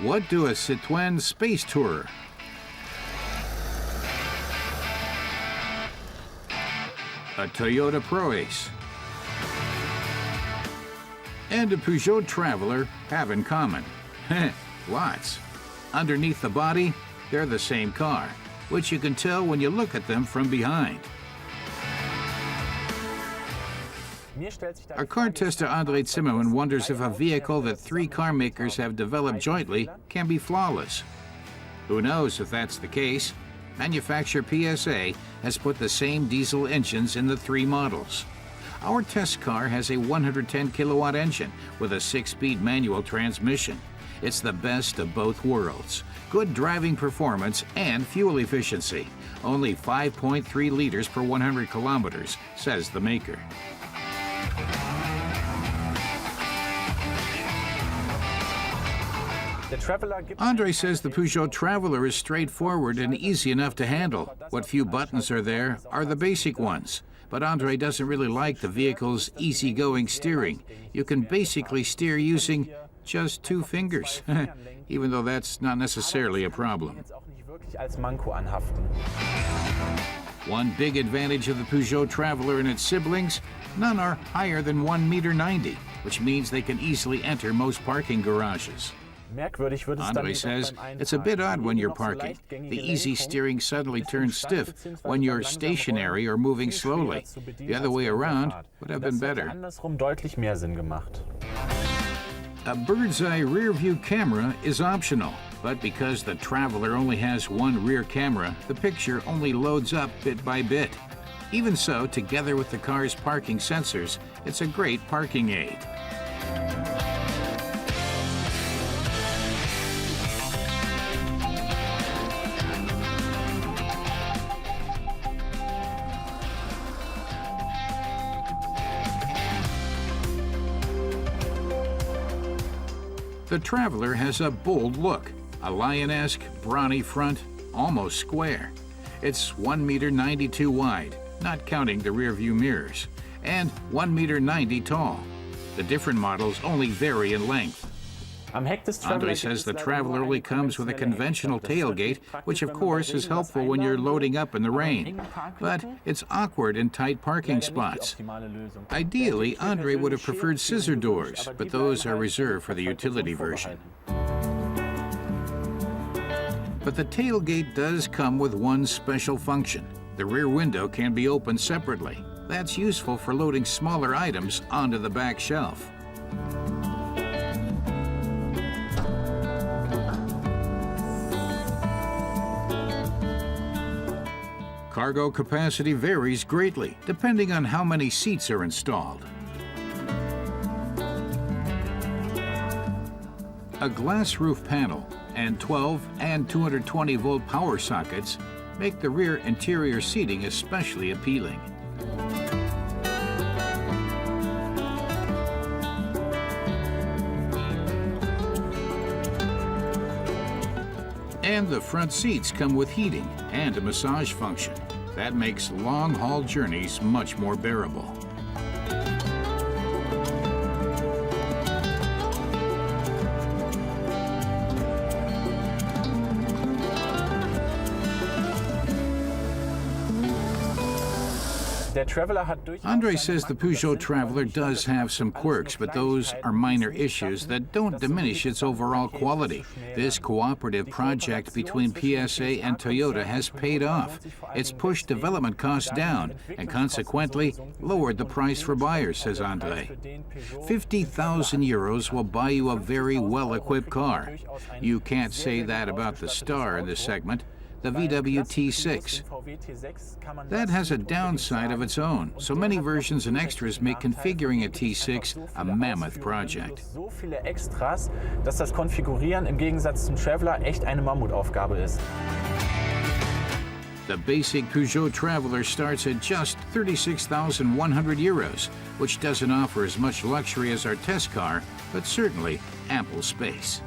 What do a Citroen Spacetourer, a Toyota ProAce, and a Peugeot Traveller have in common? Lots. Underneath the body, they're the same car, which you can tell when you look at them from behind. Our car tester Andre Zimmerman wonders if a vehicle that three car makers have developed jointly can be flawless. Who knows if that's the case? Manufacturer PSA has put the same diesel engines in the three models. Our test car has a 110 kilowatt engine with a 6-speed manual transmission. It's the best of both worlds. Good driving performance and fuel efficiency. Only 5.3 liters per 100 kilometers, says the maker. Andre says the Peugeot Traveller is straightforward and easy enough to handle. What few buttons are there are the basic ones. But Andre doesn't really like the vehicle's easygoing steering. You can basically steer using just 2 fingers, even though that's not necessarily a problem. One big advantage of the Peugeot Traveller and its siblings, none are higher than 1.90 meters, which means they can easily enter most parking garages. Andre says it's a bit odd when you're parking. The easy steering suddenly turns stiff when you're stationary or moving slowly. The other way around would have been better. A bird's-eye rear-view camera is optional, but because the Traveller only has one rear camera, the picture only loads up bit by bit. Even so, together with the car's parking sensors, it's a great parking aid. The Traveller has a bold look, a lion-esque, brawny front, almost square. It's 1.92 meters wide, not counting the rear-view mirrors, and 1.90 meters tall. The different models only vary in length. Andre says the Traveller only comes with a conventional tailgate, which of course is helpful when you're loading up in the rain, but it's awkward in tight parking spots. Ideally, Andre would have preferred scissor doors, but those are reserved for the utility version. But the tailgate does come with one special function. The rear window can be opened separately. That's useful for loading smaller items onto the back shelf. Cargo capacity varies greatly, depending on how many seats are installed. A glass roof panel and 12 and 220-volt power sockets make the rear interior seating especially appealing. And the front seats come with heating and a massage function. That makes long-haul journeys much more bearable. Andre says the Peugeot Traveller does have some quirks, but those are minor issues that don't diminish its overall quality. This cooperative project between PSA and Toyota has paid off. It's pushed development costs down and consequently lowered the price for buyers, says Andre. 50,000 euros will buy you a very well-equipped car. You can't say that about the star in this segment, the VW T6. That has a downside of its own, so many versions and extras make configuring a T6 a mammoth project. The basic Peugeot Traveller starts at just 36,100 euros, which doesn't offer as much luxury as our test car, but certainly ample space.